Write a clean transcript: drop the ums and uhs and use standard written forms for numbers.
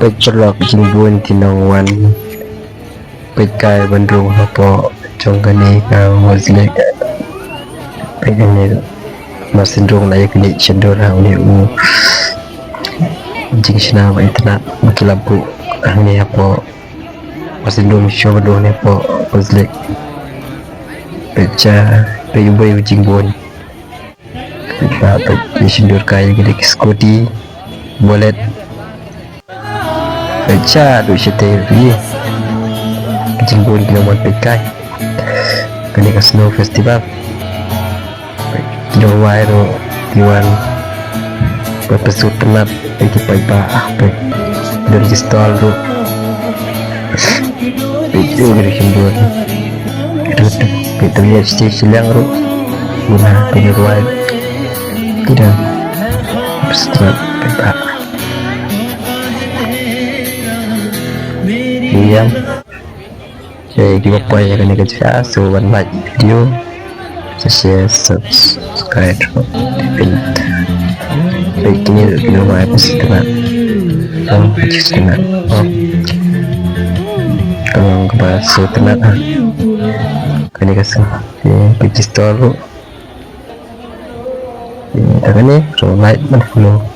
Pecrok Jingbuan Tinongwan Pekai Bandung Hapo Jonggani Kang Muslim Pekani Masindrong Laya Kini Cendor Hauni U Jing Sina Wa Internet Makilabu Hani Hapo Masindrong Shodo Ni Hapo Muslim Peca Peyubai Jingbuan Kita Peki Cendor Kaya Gede Skoti Bolet Peca Du Cete Ri Jingbuan Kinaman Pekai Kani ka Snow Festival Jawai ro Iwan Berpesut penat Peki Paipa Pek Dari Jistol ro Pecu Gede Jingbuan Kita lihat stage silang ro Guna penyeruai Tidak Berpesut Paipa Diam Jadi kita poin yang kena kerja. So one like video, share, subscribe, pin. Baik ini video apa setengah, setengah. Kalau kepada setengah, kena kasih di store. Ini, so like, mana follow.